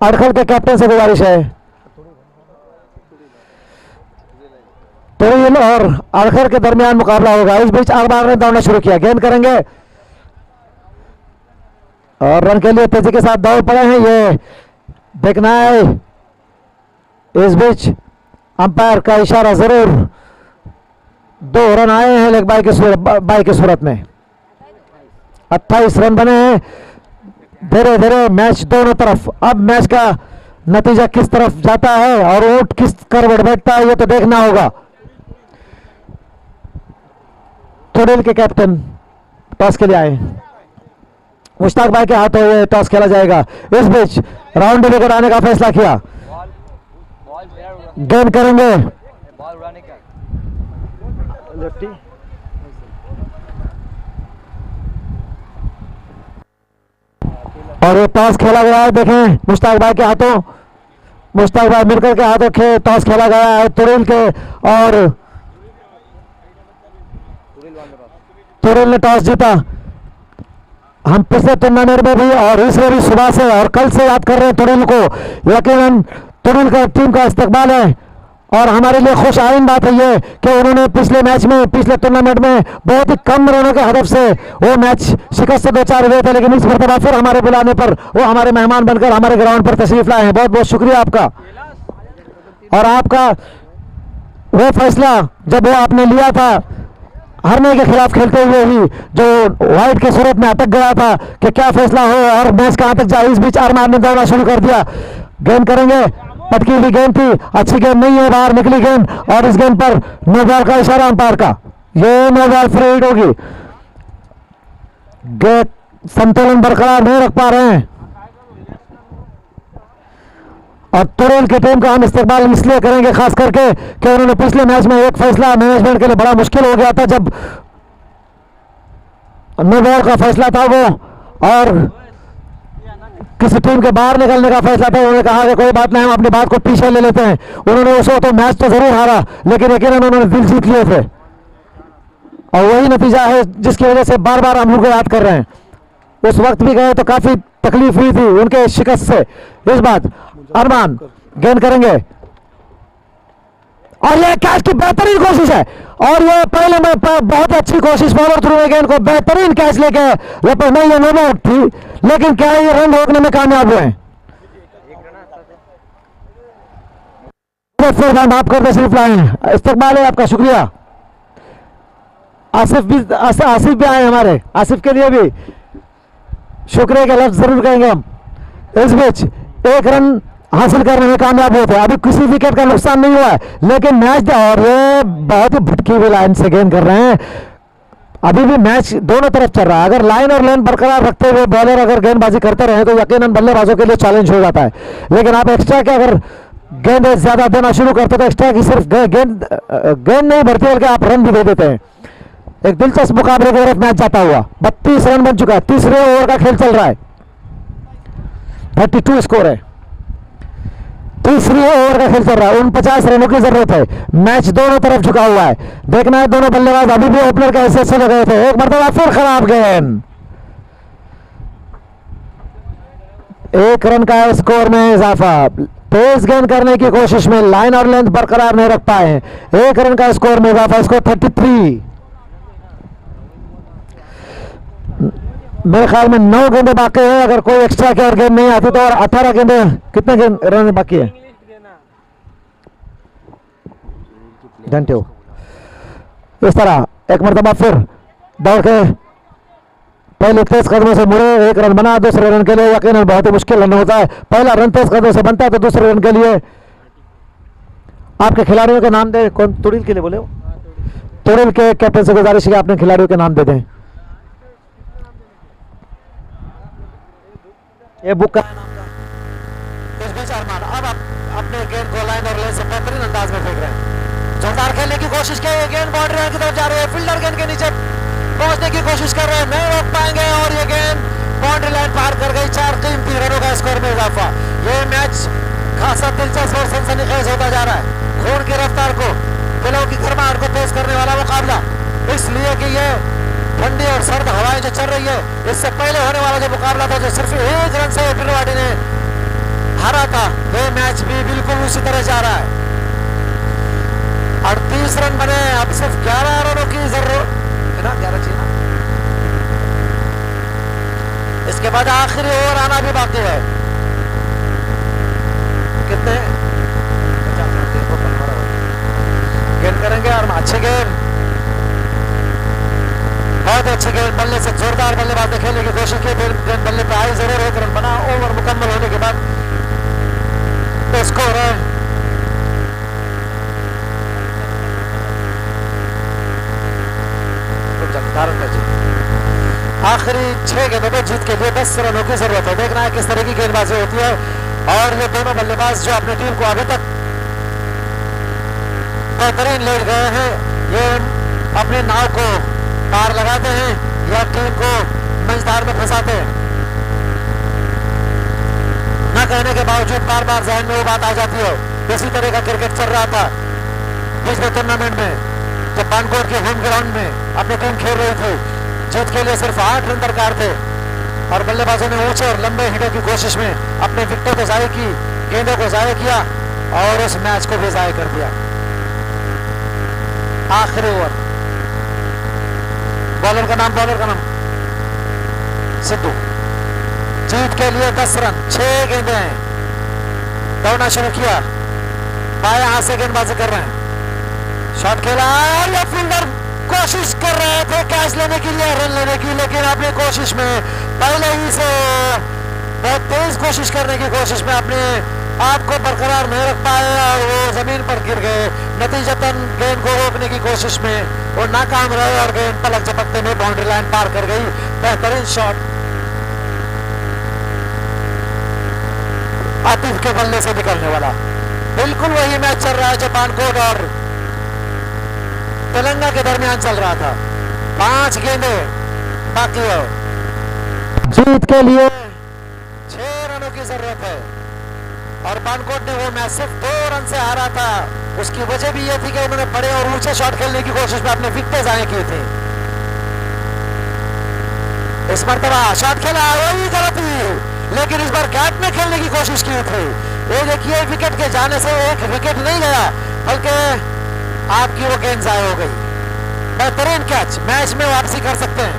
Speaker 3: अड़खल के कैप्टन से गुजारिश है, तुरील और अड़खल के दरमियान मुकाबला होगा। इस बीच अखबार ने दौड़ना शुरू किया, गेंद करेंगे और रन के लिए तेजी के साथ दौड़ पड़े हैं। ये देखना है, इस बीच अंपायर का इशारा जरूर। 2 रन आए हैं लेग बाई की सूरत में। 28 रन बने हैं। धीरे धीरे मैच दोनों तरफ, अब मैच का नतीजा किस तरफ जाता है और ऊंट किस करवट बैठता है, ये तो देखना होगा। तुरील के कैप्टन टॉस के लिए आए, मुश्ताक भाई के हाथों ये टॉस खेला जाएगा। इस बीच राउंड विकेट आने का फैसला किया, गेंद करेंगे लेफ्टी। और ये टॉस खेला गया है, देखें मुश्ताक भाई के हाथों, मुश्ताक भाई मिलकर के हाथों टॉस खेला गया है तुरील के, और तुरील ने टॉस जीता। हम पिछले टूर्नामेंट में भी और इसमें भी सुबह से और कल से याद कर रहे हैं तुरील को। यकीनन तुरील का टीम का इस्तकबाल है और हमारे लिए खुश आइन बात है ये कि उन्होंने पिछले मैच में, पिछले टूर्नामेंट में बहुत ही कम रनों के हदफ से वो मैच शिकस्त से 2-4 हुए थे, लेकिन इस मरतबा फिर हमारे बुलाने पर वो हमारे मेहमान बनकर हमारे ग्राउंड पर तशरीफ लाए हैं। बहुत बहुत शुक्रिया आपका। और आपका वो फैसला जब वो आपने लिया था हारने के खिलाफ खेलते हुए ही, जो वाइट की सूरत में अटक गया था कि क्या फैसला हो और मैच कहां तक जाए, इस बीच अरमान ने दौड़ना शुरू कर दिया। गेंद करेंगे, पटकी हुई गेंद थी, अच्छी गेंद नहीं है, बाहर निकली गेंद और इस गेंद पर नो बॉल का इशारा अंपायर का, ये नो बॉल फ्री हिट होगी। संतुलन बरकरार नहीं रख पा रहे हैं और तुरील की टीम का हम इस्तेमाल इसलिए करेंगे खास करके कि उन्होंने पिछले मैच में एक फैसला मैनेजमेंट के लिए बड़ा मुश्किल हो गया था, जब नो बॉल का फैसला था वो और किसी टीम के बाहर निकलने का फैसला था। उन्होंने कहा कि कोई बात नहीं, हम अपनी बात को पीछे ले लेते हैं। उन्होंने उस वक्त तो मैच तो जरूर हारा, लेकिन यकीनन उन्होंने दिल जीत लिए थे और वही नतीजा है जिसकी वजह से बार बार हम लोग को याद कर रहे हैं। उस वक्त भी गए तो काफी तकलीफ हुई थी उनके शिकस्त से। इस बात अरमान गेंद करेंगे और यह कैच की बेहतरीन कोशिश है और ये पहले में बहुत अच्छी कोशिश, फॉलो थ्रू में गेंद को बेहतरीन कैच लेके नहीं ये नो आउट थी, लेकिन क्या ये रन रोकने में कामयाब हुए हैं। आप करते सिर्फ लाए, इस्तकबाल है आपका, शुक्रिया। आसिफ भी आए हमारे, आसिफ के लिए भी शुक्रिया के लफ्ज जरूर कहेंगे हम। इस बीच 1 रन हासिल करने में कामयाब हुए थे, अभी किसी विकेट का नुकसान नहीं हुआ है, लेकिन मैच और ये बहुत ही भटकी हुई लाइन से गेंद कर रहे हैं। अभी भी मैच दोनों तरफ चल रहा है, अगर लाइन और लेन बरकरार रखते हुए बॉलर अगर गेंदबाजी करते रहे तो यकीनन बल्लेबाजों के लिए चैलेंज हो जाता है, लेकिन आप एक्स्ट्रा के अगर गेंद ज्यादा देना शुरू करते तो एक्स्ट्रा की सिर्फ गेंद नहीं भरती बल्कि आप रन भी दे देते हैं। एक दिलचस्प मुकाबले की तरफ मैच जाता हुआ, 32 रन बन चुका है, तीसरे ओवर का खेल चल रहा है, 32 स्कोर है, तीसरी ओवर का खेल चल रहा है, 49 रनों की जरूरत है। मैच दोनों तरफ झुका हुआ है, देखना है दोनों बल्लेबाज अभी भी ओपनर के हैसियत से लगे थे। एक मरतबा फिर खराब गेंद, 1 रन का स्कोर में इजाफा। तेज गेंद करने की कोशिश में लाइन और लेंथ बरकरार नहीं रख पाए हैं, 1 रन का स्कोर में इजाफा, स्कोर 33। मेरे ख्याल में 9 गेंदें बाकी है, अगर कोई एक्स्ट्रा की और गेंद नहीं आती तो, और 18 गेंदें, कितने रन बाकी है जानते हो। इस तरह एक मरतबा फिर दौड़ के पहले तेज कदमों से मुड़े, 1 रन बना, दूसरे रन के लिए यकीनन बहुत ही मुश्किल रन होता है। पहला रन तेज कदमों से बनता है तो दूसरे रन के लिए आपके खिलाड़ियों के नाम दे। कौन तुरील के लिए बोले हो? तुरील के कैप्टन से गुजारिश है कि अपने खिलाड़ियों के नाम दे दें। ये बुक का इस बीच अरमान अब अपने गेंद को लाइन और लेन से बेहतरीन अंदाज में फेंक रहे हैं, जोरदार खेलने की कोशिश की, गेंद बाउंड्री की तरफ जा रही है, फील्डर गेंद के नीचे पहुंचने की कोशिश कर रहे हैं, नहीं रोक पाएंगे और ये गेंद बाउंड्री लाइन पार कर गई, 4 कीमती रनों का स्कोर में इजाफा। ये मैच खासा दिलचस्प और सनसनीखेज होता जा रहा है। खून की रफ्तार को, दिलों की गर्माहट को तेज करने वाला मुकाबला, इसलिए कि ये ठंडी और सर्द हवाएं जो चल रही है, इससे पहले होने वाला जो मुकाबला था जो सिर्फ 1 रन से पिलवाड़ी ने हारा था, ये मैच भी बिल्कुल उसी तरह जा रहा है। 38 रन बने, अब सिर्फ 11 रनों की जरूरत है ना, 11 चाहिए ना। इसके बाद आखिरी ओवर आना भी बाकी है। कितने गेंद करेंगे और अच्छे गेंद, बहुत अच्छे गेंद, बल्ले से जोरदार बल्लेबाज ने खेलने की कोशिश की, गेंद बल्ले पे आई जरूर, 1 रन बना। ओवर मुकम्मल होने के बाद तो स्कोर है आखिरी 6 गेंदों में जीत के लिए 10 रनों की जरूरत है। देखना है किस तरह की गेंदबाजी होती है। और ये दोनों बल्लेबाज जो अपनी टीम को अभी तक बेहतरीन ले गए हैं, ये अपने नाव को पार लगाते हैं या टीम को मंझधार में फंसाते हैं। न कहने के बावजूद बार बार जहन में वो बात आ जाती है। इसी तरह का क्रिकेट चल रहा था पिछले टूर्नामेंट में, जब बानकोट के होम ग्राउंड में अपनी टीम खेल रही थी। जीत के लिए सिर्फ 8 रन दरकार थे और बल्लेबाजों ने ऊंचे और लंबे हिटों की कोशिश में अपने विकेटों को जाया की, गेंदों को जाया किया और उस मैच को भी जाया कर दिया। आखिरी ओवर, बॉलर का नाम सिद्धू। जीत के लिए 10 रन, 6 गेंदें हैं। दौड़ना शुरू किया, बाएं हाथ से गेंदबाजी कर रहे हैं। शॉट खेला और ये फील्डर कोशिश कर रहे थे कैच लेने के लिए, रन लेने की, लेकिन अपनी कोशिश में पहले ही से बहुत तेज कोशिश करने की कोशिश में अपने आप को बरकरार नहीं रख पाए और वो जमीन पर गिर गए। नतीजतन गेंद को रोकने की कोशिश में वो नाकाम रहे और गेंद पलक झपकते में बाउंड्री लाइन पार कर गई। बेहतरीन शॉट आतिफ के बल्ले से निकलने वाला। बिल्कुल वही मैच चल रहा है जो बानकोट और तेलंगाना के दरमियान चल रहा था। 5 गेंदे बाकी है, जीत के लिए 6 रनों की जरूरत है और बानकोट ने वो मैच सिर्फ 2 रन से हारा था। उसकी वजह भी यह थी कि उन्होंने बड़े और ऊंचे शॉट खेलने की कोशिश में अपने विकेटें जाया की थी। इस मरतबा शॉट खेला वही गलती, लेकिन इस बार गैप में खेलने की कोशिश की थी। ये देखिए विकेट के जाने से एक विकेट नहीं गया बल्कि आपकी वो गेंद जाया हो गई। बेहतरीन कैच, मैच में वापसी कर सकते हैं।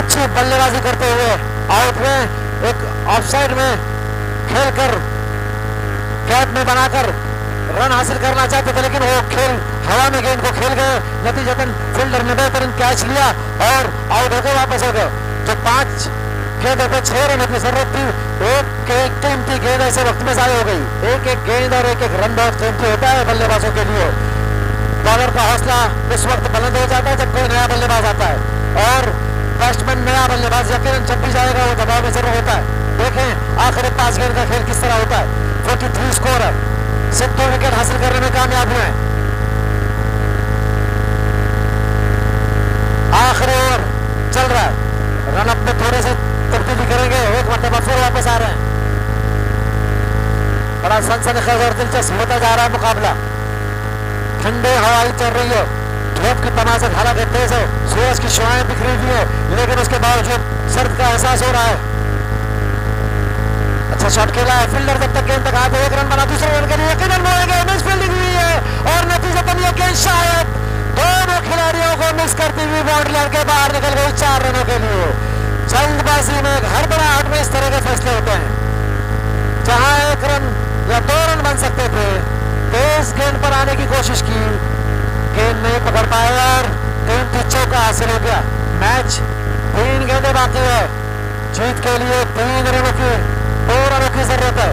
Speaker 3: अच्छी बल्लेबाजी करते हुए आउट में एक ऑफसाइड में खेलकर गैप में बनाकर रन हासिल करना चाहते थे, लेकिन वो खेल हवा में गेंद को खेल गए। नतीजतन फील्डर ने बेहतरीन कैच लिया और आउट होकर वापस हो गए। जो 5 गेंदों पे 6 रन की जरूरत थी, एक कीमती गेंद ऐसे वक्त में जाया हो गई। एक एक गेंद और एक एक रन बहुत कीमती होता है बल्लेबाजों के लिए। बॉलर का हौसला उस वक्त बुलंद हो जाता है जब कोई नया बल्लेबाज आता है और बैट्समैन नया बल्लेबाज यकीनन जब भी जाएगा वो दबाव में जरूर होता है। देखें आखिरी 5 गेंद का खेल किस तरह होता है। 43 स्कोर है, सिर्फ 2 विकेट हासिल करने में कामयाब हुए। आखिरी ओवर चल रहा है, रन अप में थोड़े से तब्दीली करेंगे, एक मरतबा फिर वापस आ रहे हैं। बड़ा सनसनीखेज और दिलचस्प होता जा रहा है मुकाबला। ठंडी हवाएं चल रही है, धूप की तमाशा हालांकि तेज है, सूरज की शुआएं बिखरी हुई है, लेकिन उसके बावजूद सर्द का एहसास हो रहा है। अच्छा शॉट खेला है, फील्डर जब तक गेंद तक आते 1 रन बना, दूसरे रन के लिए यकीनन मोड़ेंगे। मिस फील्डिंग हुई है और नतीजतन ये गेंद शायद दोनों खिलाड़ियों को मिस करती हुई बाउंड्री लाइन के बाहर निकल गई 4 रनों के लिए। जल्दबाजी में हड़बड़ाहट में इस तरह के फैसले होते हैं। जहां 1 रन या 2 रन बन सकते थे, तेज गेंद पर आने की कोशिश की, गेंद नहीं पकड़ पाए और कीमती चौका हासिल हो गया। मैच 3 गेंदें बाकी है, जीत के लिए 3 रनों की 2 रनों की जरूरत है।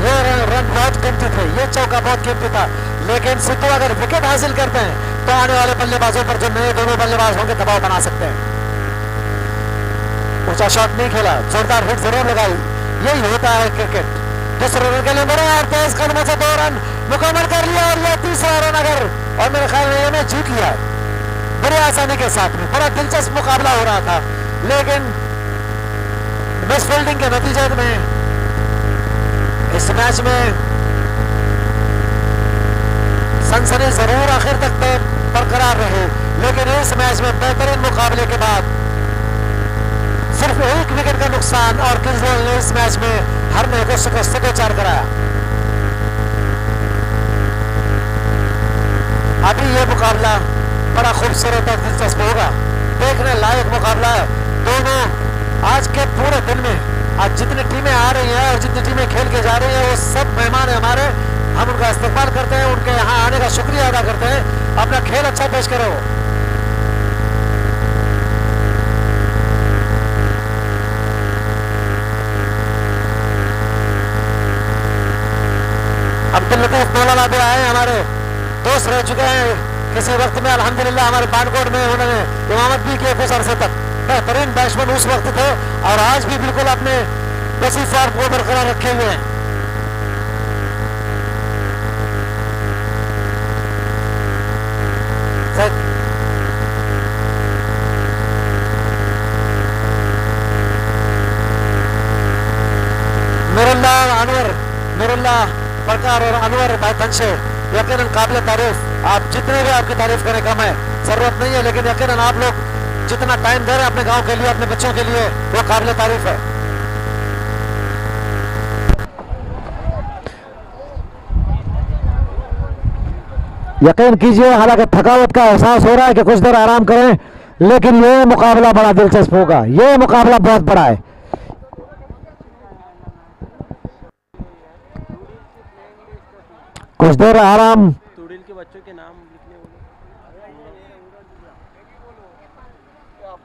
Speaker 3: ये रन बहुत कीमती थे, ये चौका बहुत कीमती था, लेकिन सिद्धू अगर विकेट हासिल करते हैं तो आने वाले बल्लेबाजों पर जो नए दोनों बल्लेबाज होंगे दबाव बना सकते हैं। ऊंचा शॉट नहीं खेला, जोरदार हिट जरूर लगाई, यही होता है क्रिकेट। दूसरे रन के लिए मरे और तेज कदमों से 2 रन मुकम्मल कर लिया और यह तीसरा रन अगर और मेरे ख्याल में ये मैच जीत लिया है। बढ़िया आसानी के साथ में बड़ा दिलचस्प मुकाबला हो रहा था, लेकिन मिसफील्डिंग के नतीजे में इस मैच में सनसनी जरूर आखिर तक बरकरार रही, लेकिन इस मैच में बेहतरीन मुकाबले के बाद सिर्फ एक विकेट का नुकसान और किंग्सलेन ने इस मैच में हर ने को शिकस्त को चार कराया। अभी ये मुकाबला बड़ा खूबसूरत और दिलचस्प होगा, देखने लायक मुकाबला है। दोनों आज के पूरे दिन में आज जितनी टीमें आ रही हैं और जितनी टीमें खेल के जा रही हैं वो सब मेहमान है हमारे, हम उनका इस्तेमाल करते हैं, उनके यहाँ आने का शुक्रिया अदा करते हैं। अपना खेल अच्छा पेश करो। अब्दुल लतीफ मौलाना भी आए, हमारे दोस्त रह चुके हैं किसी वक्त में, अल्हम्दुलिल्लाह हमारे बानकोट में उन्होंने इमामत भी की कुछ अरसे तक। बेहतरीन बैट्समैन उस वक्त थे और आज भी बिल्कुल अपने वसी फॉर्म को बरकरार रखे हुए हैं। नूरुल्लाह प्रकार और अनवर भाई तंशे यकीनन काबिल तारीफ, आप जितने भी आपकी तारीफ करें कम है, जरूरत नहीं है, लेकिन यकीनन आप लोग जितना टाइम दे रहे हैं अपने गांव के लिए, अपने बच्चों के लिए, वो काबिल तारीफ है। यकीन कीजिए हालांकि थकावट का एहसास हो रहा है कि कुछ देर आराम करें, लेकिन ये मुकाबला बड़ा दिलचस्प होगा, ये मुकाबला बहुत बड़ा है। कुछ देर आराम